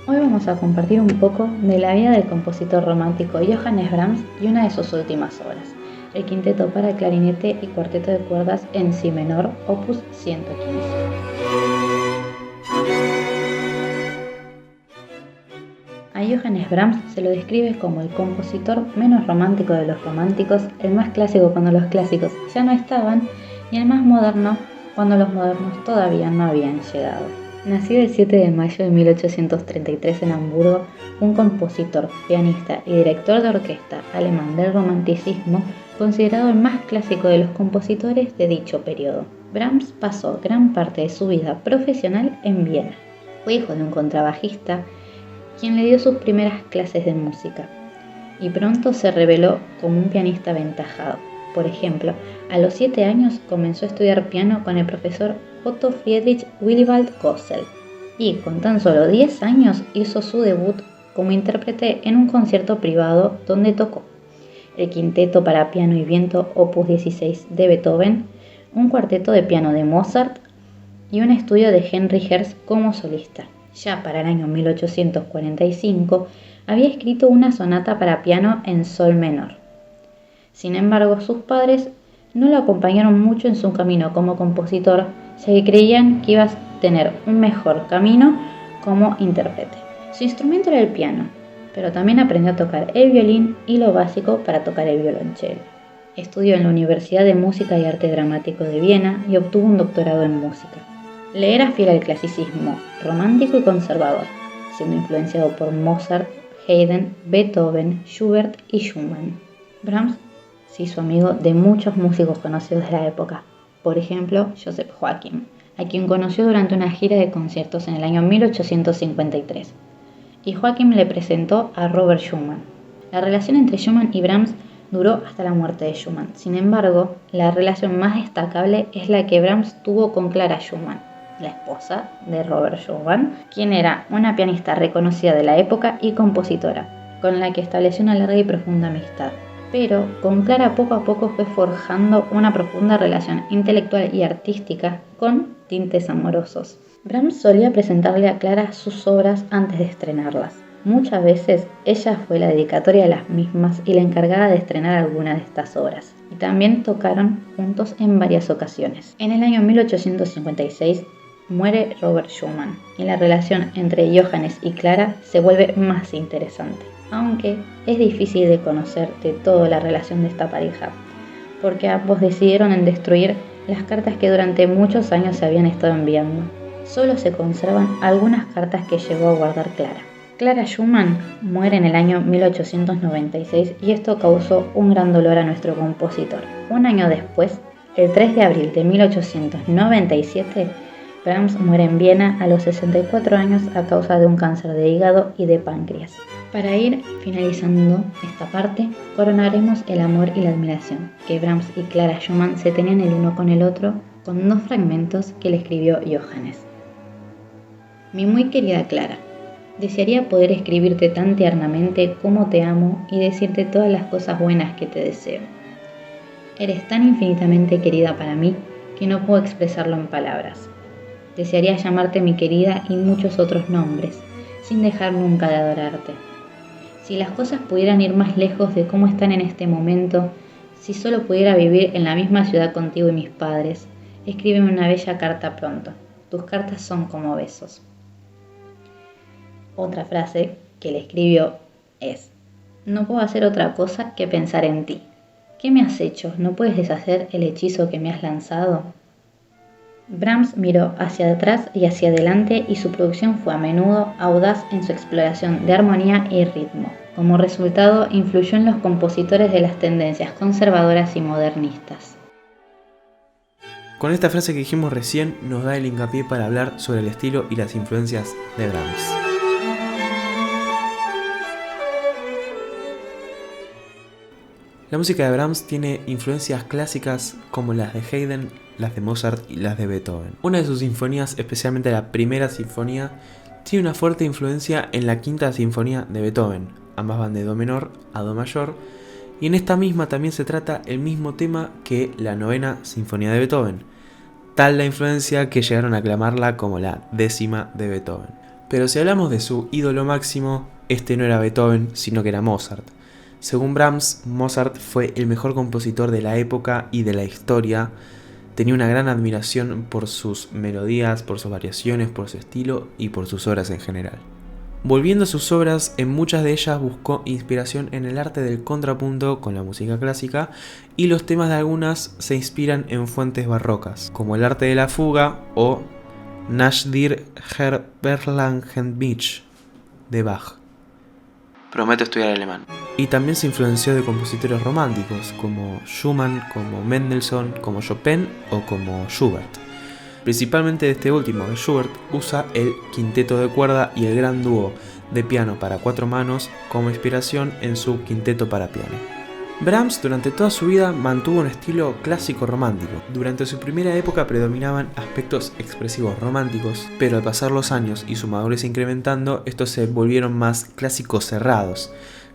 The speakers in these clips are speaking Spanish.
Hoy vamos a compartir un poco de la vida del compositor romántico Johannes Brahms y una de sus últimas obras, el quinteto para clarinete y cuarteto de cuerdas en si menor, opus 115. A Johannes Brahms se lo describe como el compositor menos romántico de los románticos, el más clásico cuando los clásicos ya no estaban y el más moderno cuando los modernos todavía no habían llegado. Nacido el 7 de mayo de 1833 en Hamburgo, un compositor, pianista y director de orquesta alemán del romanticismo, considerado el más clásico de los compositores de dicho periodo. Brahms pasó gran parte de su vida profesional en Viena. Fue hijo de un contrabajista, quien le dio sus primeras clases de música, y pronto se reveló como un pianista aventajado. Por ejemplo, a los 7 años comenzó a estudiar piano con el profesor Otto Friedrich Willibald Gossel, y con tan solo 10 años hizo su debut como intérprete en un concierto privado donde tocó el quinteto para piano y viento opus 16 de Beethoven, un cuarteto de piano de Mozart y un estudio de Henry Herz como solista. Ya para el año 1845 había escrito una sonata para piano en sol menor. Sin embargo, sus padres no lo acompañaron mucho en su camino como compositor, ya que creían que iba a tener un mejor camino como intérprete. Su instrumento era el piano, pero también aprendió a tocar el violín y lo básico para tocar el violonchelo. Estudió en la Universidad de Música y Arte Dramático de Viena y obtuvo un doctorado en música. Le era fiel al clasicismo romántico y conservador, siendo influenciado por Mozart, Haydn, Beethoven, Schubert y Schumann. Brahms se hizo amigo de muchos músicos conocidos de la época, por ejemplo, Joseph Joachim, a quien conoció durante una gira de conciertos en el año 1853, y Joachim le presentó a Robert Schumann. La relación entre Schumann y Brahms duró hasta la muerte de Schumann. Sin embargo, la relación más destacable es la que Brahms tuvo con Clara Schumann, la esposa de Robert Schumann, quien era una pianista reconocida de la época y compositora, con la que estableció una larga y profunda amistad. Pero con Clara poco a poco fue forjando una profunda relación intelectual y artística con tintes amorosos. Brahms solía presentarle a Clara sus obras antes de estrenarlas. Muchas veces ella fue la dedicatoria de las mismas y la encargada de estrenar alguna de estas obras, y también tocaron juntos en varias ocasiones. En el año 1856 muere Robert Schumann y la relación entre Johannes y Clara se vuelve más interesante, aunque es difícil de conocer de todo la relación de esta pareja, porque ambos decidieron en destruir las cartas que durante muchos años se habían estado enviando. Solo se conservan algunas cartas que llegó a guardar Clara. Clara Schumann muere en el año 1896 y esto causó un gran dolor a nuestro compositor. Un año después, el 3 de abril de 1897, Brahms muere en Viena a los 64 años a causa de un cáncer de hígado y de páncreas. Para ir finalizando esta parte, coronaremos el amor y la admiración que Brahms y Clara Schumann se tenían el uno con el otro con 2 fragmentos que le escribió Johannes. Mi muy querida Clara, desearía poder escribirte tan tiernamente como te amo y decirte todas las cosas buenas que te deseo. Eres tan infinitamente querida para mí que no puedo expresarlo en palabras. Desearía llamarte mi querida y muchos otros nombres, sin dejar nunca de adorarte. Si las cosas pudieran ir más lejos de cómo están en este momento, si solo pudiera vivir en la misma ciudad contigo y mis padres, escríbeme una bella carta pronto. Tus cartas son como besos. Otra frase que le escribió es: no puedo hacer otra cosa que pensar en ti. ¿Qué me has hecho? ¿No puedes deshacer el hechizo que me has lanzado? Brahms miró hacia atrás y hacia adelante y su producción fue a menudo audaz en su exploración de armonía y ritmo. Como resultado, influyó en los compositores de las tendencias conservadoras y modernistas. Con esta frase que dijimos recién nos da el hincapié para hablar sobre el estilo y las influencias de Brahms. La música de Brahms tiene influencias clásicas como las de Haydn, las de Mozart y las de Beethoven. Una de sus sinfonías, especialmente la primera sinfonía, tiene una fuerte influencia en la quinta sinfonía de Beethoven. Ambas van de do menor a do mayor, y en esta misma también se trata el mismo tema que la novena sinfonía de Beethoven. Tal la influencia que llegaron a aclamarla como la 10ª de Beethoven. Pero si hablamos de su ídolo máximo, este no era Beethoven, sino que era Mozart. Según Brahms, Mozart fue el mejor compositor de la época y de la historia. Tenía una gran admiración por sus melodías, por sus variaciones, por su estilo y por sus obras en general. Volviendo a sus obras, en muchas de ellas buscó inspiración en el arte del contrapunto con la música clásica, y los temas de algunas se inspiran en fuentes barrocas, como el arte de la fuga o Nach dir Verlangenbich de Bach. Prometo estudiar alemán. Y también se influenció de compositores románticos como Schumann, como Mendelssohn, como Chopin o como Schubert. Principalmente de este último, de Schubert, usa el quinteto de cuerda y el gran dúo de piano para 4 manos como inspiración en su quinteto para piano. Brahms durante toda su vida mantuvo un estilo clásico romántico. Durante su primera época predominaban aspectos expresivos románticos, pero al pasar los años y su madurez incrementando, estos se volvieron más clásicos cerrados,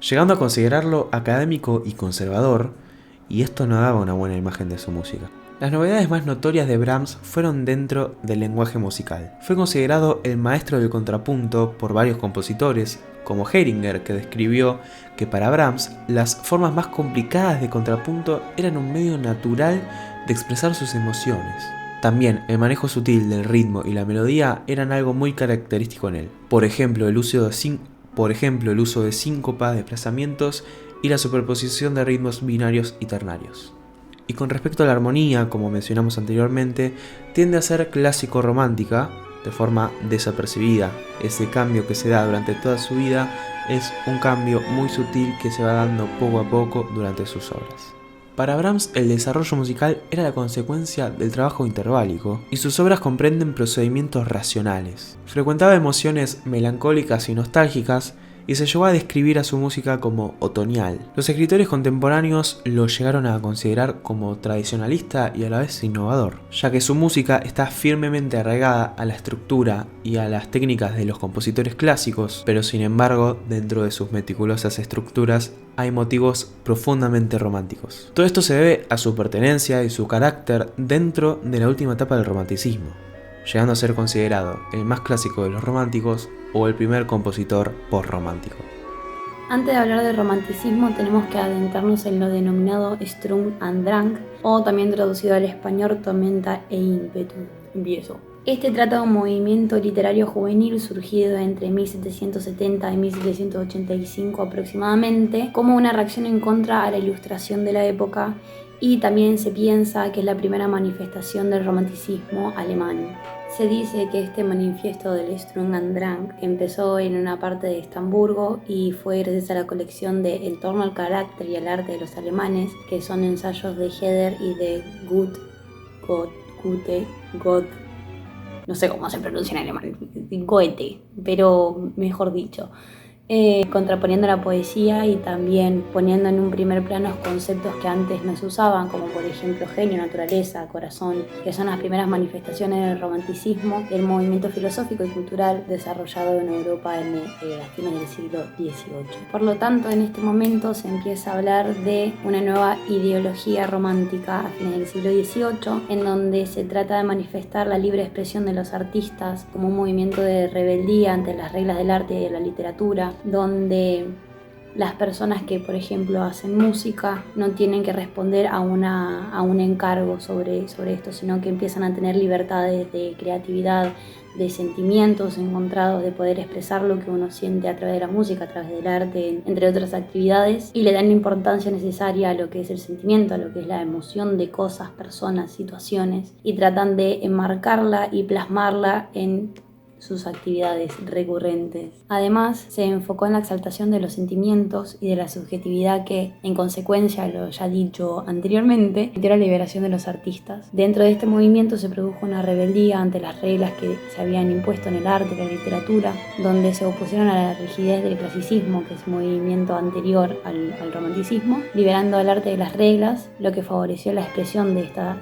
llegando a considerarlo académico y conservador, y esto no daba una buena imagen de su música. Las novedades más notorias de Brahms fueron dentro del lenguaje musical. Fue considerado el maestro del contrapunto por varios compositores, como Heringer, que describió que para Brahms las formas más complicadas de contrapunto eran un medio natural de expresar sus emociones. También el manejo sutil del ritmo y la melodía eran algo muy característico en él. Por ejemplo, el uso de síncopa, desplazamientos y la superposición de ritmos binarios y ternarios. Y con respecto a la armonía, como mencionamos anteriormente, tiende a ser clásico romántica, de forma desapercibida. Ese cambio que se da durante toda su vida es un cambio muy sutil que se va dando poco a poco durante sus obras. Para Brahms, el desarrollo musical era la consecuencia del trabajo interválico, y sus obras comprenden procedimientos racionales. Frecuentaba emociones melancólicas y nostálgicas, y se llegó a describir a su música como otoñal. Los escritores contemporáneos lo llegaron a considerar como tradicionalista y a la vez innovador, ya que su música está firmemente arraigada a la estructura y a las técnicas de los compositores clásicos, pero sin embargo, dentro de sus meticulosas estructuras hay motivos profundamente románticos. Todo esto se debe a su pertenencia y su carácter dentro de la última etapa del romanticismo, llegando a ser considerado el más clásico de los románticos o el primer compositor postromántico. Antes de hablar del romanticismo, tenemos que adentrarnos en lo denominado Sturm und Drang, o también traducido al español Tormenta e ímpetu. Empiezo. Este trata de un movimiento literario juvenil surgido entre 1770 y 1785 aproximadamente, como una reacción en contra a la Ilustración de la época, y también se piensa que es la primera manifestación del romanticismo alemán. Se dice que este manifiesto del Sturm und Drang empezó en una parte de Estamburgo y fue gracias a la colección de El torno al carácter y al arte de los alemanes, que son ensayos de Herder y de Goethe, no sé cómo se pronuncia en alemán, Goethe, pero mejor dicho. Contraponiendo la poesía y también poniendo en un primer plano conceptos que antes no se usaban, como por ejemplo genio, naturaleza, corazón, que son las primeras manifestaciones del romanticismo, el movimiento filosófico y cultural desarrollado en Europa a fines del siglo XVIII. Por lo tanto, en este momento se empieza a hablar de una nueva ideología romántica a fines del siglo XVIII, en donde se trata de manifestar la libre expresión de los artistas como un movimiento de rebeldía ante las reglas del arte y de la literatura, donde las personas que, por ejemplo, hacen música no tienen que responder a un encargo sobre esto, sino que empiezan a tener libertades de creatividad, de sentimientos encontrados, de poder expresar lo que uno siente a través de la música, a través del arte, entre otras actividades, y le dan la importancia necesaria a lo que es el sentimiento, a lo que es la emoción de cosas, personas, situaciones, y tratan de enmarcarla y plasmarla en sus actividades recurrentes. Además, se enfocó en la exaltación de los sentimientos y de la subjetividad que, en consecuencia, lo ya dicho anteriormente, dio la liberación de los artistas. Dentro de este movimiento se produjo una rebeldía ante las reglas que se habían impuesto en el arte y la literatura, donde se opusieron a la rigidez del clasicismo, que es un movimiento anterior al romanticismo, liberando al arte de las reglas, lo que favoreció la expresión de estas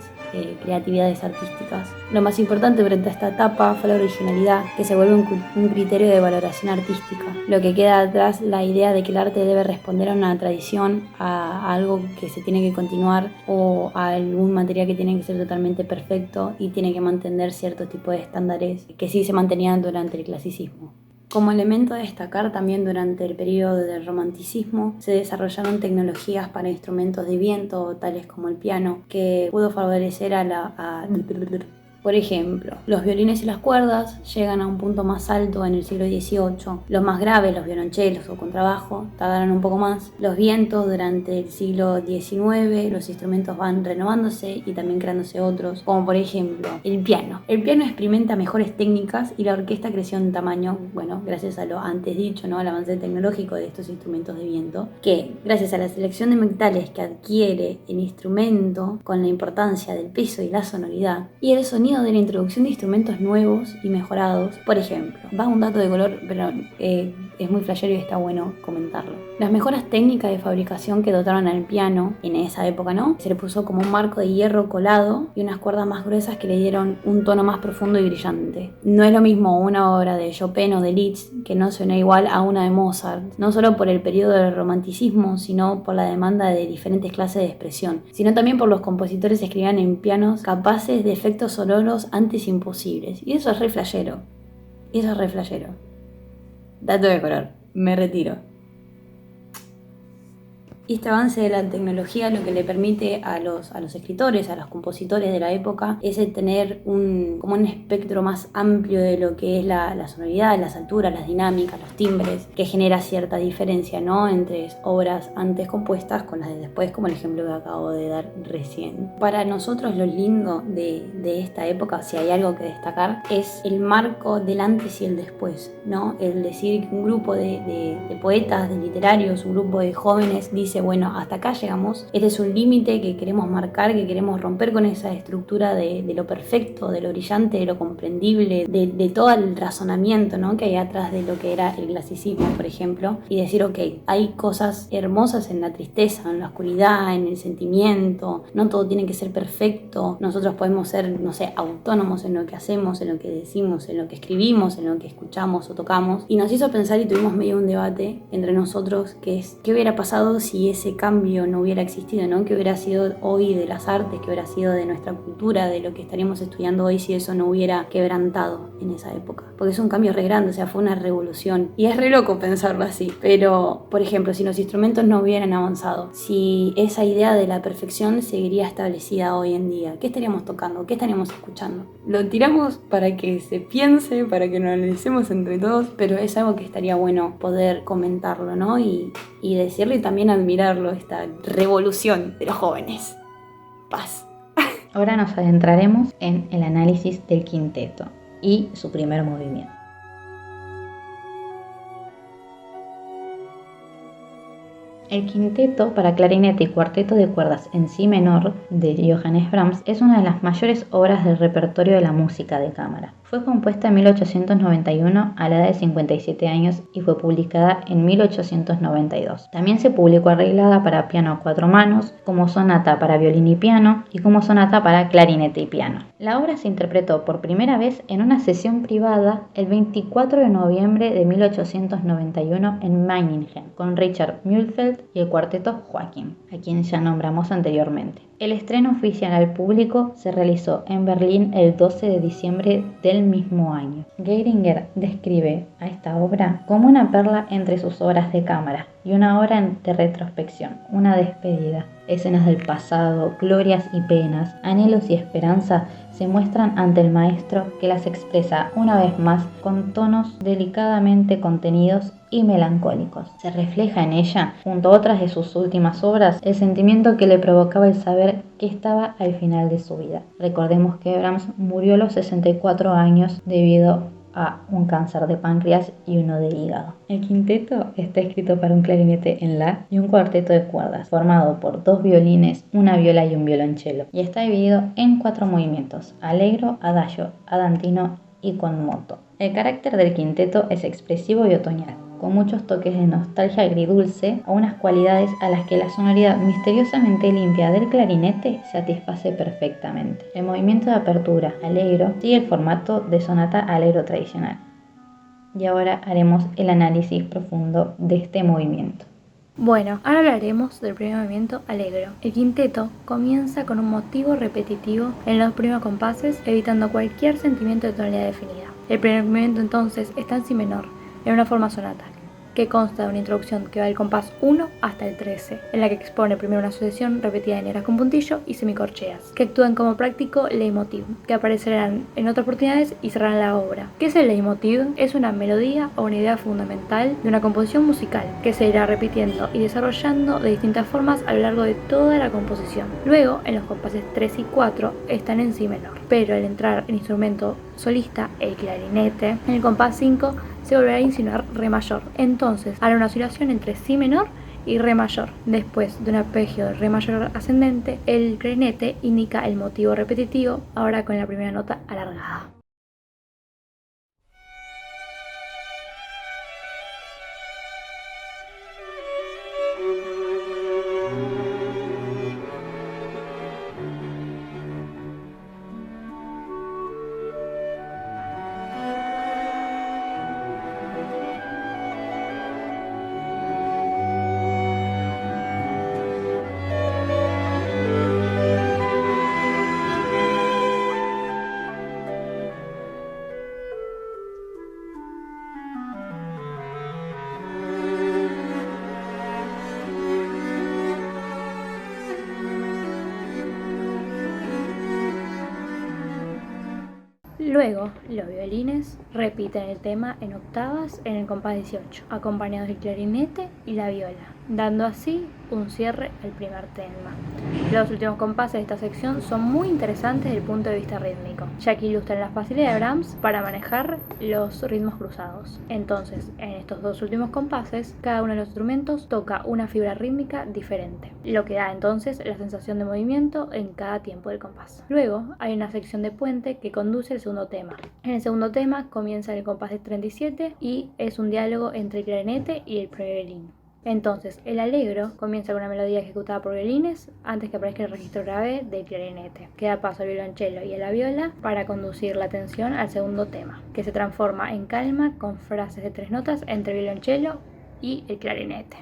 creatividades artísticas. Lo más importante frente a esta etapa fue la originalidad, que se vuelve un criterio de valoración artística. Lo que queda atrás la idea de que el arte debe responder a una tradición, a algo que se tiene que continuar o a algún material que tiene que ser totalmente perfecto y tiene que mantener cierto tipo de estándares que sí se mantenían durante el clasicismo. Como elemento a destacar también durante el periodo del romanticismo se desarrollaron tecnologías para instrumentos de viento tales como el piano que pudo favorecer por ejemplo, los violines y las cuerdas llegan a un punto más alto en el siglo XVIII. Los más graves, los violonchelos o contrabajo, tardaron un poco más. Los vientos durante el siglo XIX, los instrumentos van renovándose y también creándose otros, como por ejemplo el piano. El piano experimenta mejores técnicas y la orquesta creció en tamaño, bueno, gracias a lo antes dicho, ¿no? Al avance tecnológico de estos instrumentos de viento, que gracias a la selección de metales que adquiere el instrumento con la importancia del peso y la sonoridad y el sonido de la introducción de instrumentos nuevos y mejorados. Por ejemplo, va un dato de color, pero es muy flashero y está bueno comentarlo. Las mejoras técnicas de fabricación que dotaron al piano en esa época, ¿no? Se le puso como un marco de hierro colado y unas cuerdas más gruesas que le dieron un tono más profundo y brillante. No es lo mismo una obra de Chopin o de Liszt que no suena igual a una de Mozart, no solo por el periodo del romanticismo, sino por la demanda de diferentes clases de expresión, sino también por los compositores que escribían en pianos capaces de efectos sonoros antes imposibles. Y eso es re flashero. Dato de color. Me retiro. Este avance de la tecnología lo que le permite a los escritores, a los compositores de la época, es el tener como un espectro más amplio de lo que es la sonoridad, las alturas, las dinámicas, los timbres, que genera cierta diferencia, ¿no? Entre obras antes compuestas con las de después, como el ejemplo que acabo de dar recién. Para nosotros lo lindo de esta época, si hay algo que destacar, es el marco del antes y el después, ¿no? El decir que un grupo de poetas, de literarios, un grupo de jóvenes dice, bueno, hasta acá llegamos, este es un límite que queremos marcar, que queremos romper con esa estructura de lo perfecto, de lo brillante, de lo comprendible, de todo el razonamiento, ¿no? Que hay atrás de lo que era el clasicismo, por ejemplo, y decir, ok, hay cosas hermosas en la tristeza, en la oscuridad, en el sentimiento, no todo tiene que ser perfecto, nosotros podemos ser, no sé, autónomos en lo que hacemos, en lo que decimos, en lo que escribimos, en lo que escuchamos o tocamos, y nos hizo pensar y tuvimos medio un debate entre nosotros que es, ¿qué hubiera pasado si ese cambio no hubiera existido, ¿no? ¿Qué hubiera sido hoy de las artes, qué hubiera sido de nuestra cultura, de lo que estaríamos estudiando hoy si eso no hubiera quebrantado en esa época? Porque es un cambio re grande, o sea, fue una revolución. Y es re loco pensarlo así. Pero, por ejemplo, si los instrumentos no hubieran avanzado, si esa idea de la perfección seguiría establecida hoy en día, ¿qué estaríamos tocando? ¿Qué estaríamos escuchando? Lo tiramos para que se piense, para que lo analicemos entre todos, pero es algo que estaría bueno poder comentarlo, ¿no? Y decirlo y también admirarlo, esta revolución de los jóvenes. Paz. Ahora nos adentraremos en el análisis del quinteto y su primer movimiento. El quinteto para clarinete y cuarteto de cuerdas en si menor de Johannes Brahms es una de las mayores obras del repertorio de la música de cámara. Fue compuesta en 1891 a la edad de 57 años y fue publicada en 1892. También se publicó arreglada para piano a cuatro manos, como sonata para violín y piano y como sonata para clarinete y piano. La obra se interpretó por primera vez en una sesión privada el 24 de noviembre de 1891 en Meiningen, con Richard Mühlfeld y el cuarteto Joachim, a quien ya nombramos anteriormente. El estreno oficial al público se realizó en Berlín el 12 de diciembre del mismo año. Geiringer describe a esta obra como una perla entre sus obras de cámara y una obra de retrospección, una despedida. Escenas del pasado, glorias y penas, anhelos y esperanza se muestran ante el maestro, que las expresa una vez más con tonos delicadamente contenidos y melancólicos. Se refleja en ella, junto a otras de sus últimas obras, el sentimiento que le provocaba el saber que estaba al final de su vida. Recordemos que Brahms murió a los 64 años debido a un cáncer de páncreas y uno de hígado. El quinteto está escrito para un clarinete en la y un cuarteto de cuerdas, formado por dos violines, una viola y un violonchelo, y está dividido en 4 movimientos: allegro, adagio, andantino y con moto. El carácter del quinteto es expresivo y otoñal, con muchos toques de nostalgia agridulce o unas cualidades a las que la sonoridad misteriosamente limpia del clarinete satisface perfectamente. El movimiento de apertura, allegro, sigue el formato de sonata allegro tradicional. Y ahora haremos el análisis profundo de este movimiento. Bueno, ahora hablaremos del primer movimiento allegro. El quinteto comienza con un motivo repetitivo en los primeros compases, evitando cualquier sentimiento de tonalidad definida. El primer movimiento entonces está en si menor, en una forma sonata, que consta de una introducción que va del compás 1 hasta el 13, en la que expone primero una sucesión repetida de negras con puntillo y semicorcheas, que actúan como práctico leitmotiv, que aparecerán en otras oportunidades y cerrarán la obra. ¿Qué es el leitmotiv? Es una melodía o una idea fundamental de una composición musical, que se irá repitiendo y desarrollando de distintas formas a lo largo de toda la composición. Luego, en los compases 3 y 4 están en si menor, pero al entrar el instrumento solista, el clarinete, en el compás 5 se volverá a insinuar re mayor. Entonces hará una oscilación entre si menor y re mayor. Después de un arpegio de re mayor ascendente, el clarinete indica el motivo repetitivo, ahora con la primera nota alargada. Luego, los violines repiten el tema en octavas en el compás 18, acompañados del clarinete y la viola, dando así un cierre al primer tema. Los últimos compases de esta sección son muy interesantes desde el punto de vista rítmico, ya que ilustran la facilidad de Brahms para manejar los ritmos cruzados. Entonces, en estos dos últimos compases, cada uno de los instrumentos toca una fibra rítmica diferente, lo que da entonces la sensación de movimiento en cada tiempo del compás. Luego, hay una sección de puente que conduce al segundo tema. En el segundo tema comienza el compás de 37 y es un diálogo entre el clarinete y el violín. Entonces, el allegro comienza con una melodía ejecutada por violines antes que aparezca el registro grave del clarinete, que da paso al violonchelo y a la viola para conducir la atención al segundo tema, que se transforma en calma con frases de 3 notas entre el violonchelo y el clarinete.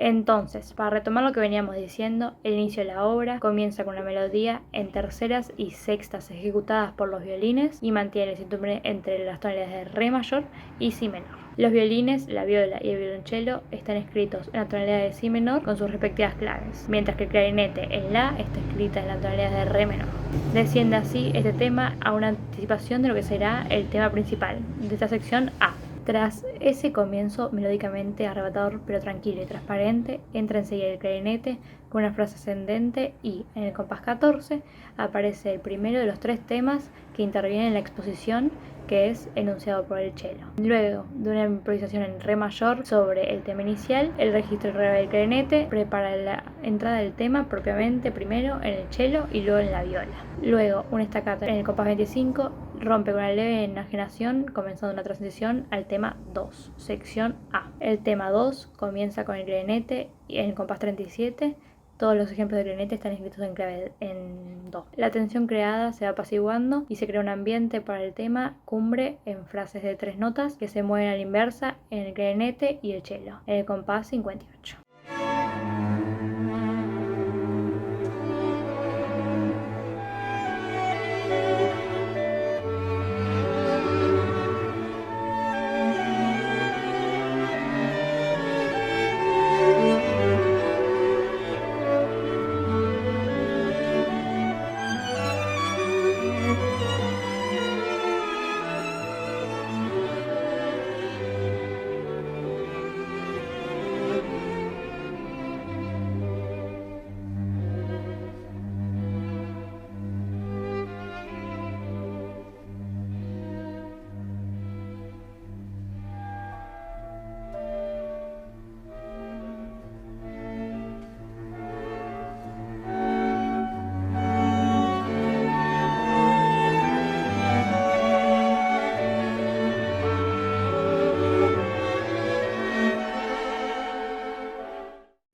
Entonces, para retomar lo que veníamos diciendo, el inicio de la obra comienza con una melodía en terceras y sextas ejecutadas por los violines y mantiene el cinturón entre las tonalidades de re mayor y si menor. Los violines, la viola y el violonchelo están escritos en la tonalidad de si menor con sus respectivas claves, mientras que el clarinete en la está escrita en la tonalidad de re menor. Desciende así este tema a una anticipación de lo que será el tema principal de esta sección A. Tras ese comienzo melódicamente arrebatador pero tranquilo y transparente, entra enseguida el clarinete con una frase ascendente y, en el compás 14, aparece el primero de los 3 temas que intervienen en la exposición, que es enunciado por el cello. Luego de una improvisación en re mayor sobre el tema inicial, el registro grave del clarinete prepara la entrada del tema propiamente primero en el cello y luego en la viola. Luego, un staccato en el compás 25 rompe con una leve enajenación, comenzando una transición al tema 2, sección A. El tema 2 comienza con el clarinete y en el compás 37. Todos los ejemplos de clarinete están escritos en clave en do. La tensión creada se va apaciguando y se crea un ambiente para el tema cumbre en frases de 3 notas que se mueven a la inversa en el clarinete y el cello, en el compás 58.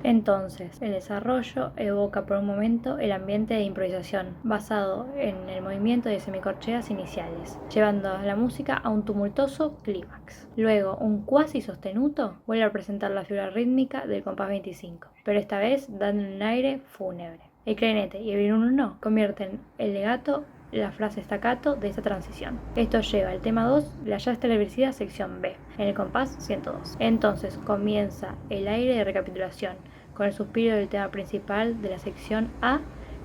Entonces, el desarrollo evoca por un momento el ambiente de improvisación, basado en el movimiento de semicorcheas iniciales, llevando a la música a un tumultuoso clímax. Luego, un cuasi sostenuto vuelve a presentar la figura rítmica del compás 25, pero esta vez dando un aire fúnebre. El clarinete y el violino convierten el legato la frase staccato de esta transición. Esto lleva al tema 2, la ya establecida sección B, en el compás 102. Entonces comienza el aire de recapitulación, con el suspiro del tema principal de la sección A,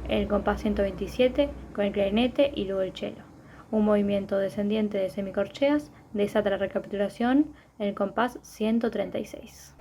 en el compás 127, con el clarinete y luego el cello. Un movimiento descendiente de semicorcheas desata la recapitulación en el compás 136.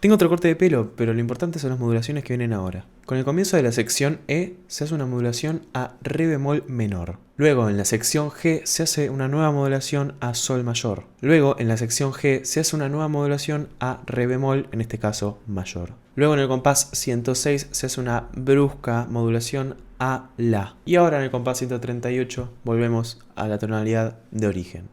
Tengo otro corte de pelo, pero lo importante son las modulaciones que vienen ahora. Con el comienzo de la sección E se hace una modulación a re bemol menor. Luego en la sección G se hace una nueva modulación a sol mayor. Luego en la sección G se hace una nueva modulación a re bemol, en este caso mayor. Luego en el compás 106 se hace una brusca modulación a la. Y ahora en el compás 138 volvemos a la tonalidad de origen.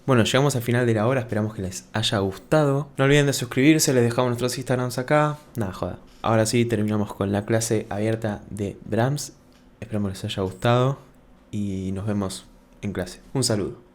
Bueno, llegamos al final de la hora, esperamos que les haya gustado. No olviden de suscribirse, les dejamos nuestros Instagrams acá. Nada, joda. Ahora sí, terminamos con la clase abierta de Brahms. Esperamos que les haya gustado y nos vemos en clase. Un saludo.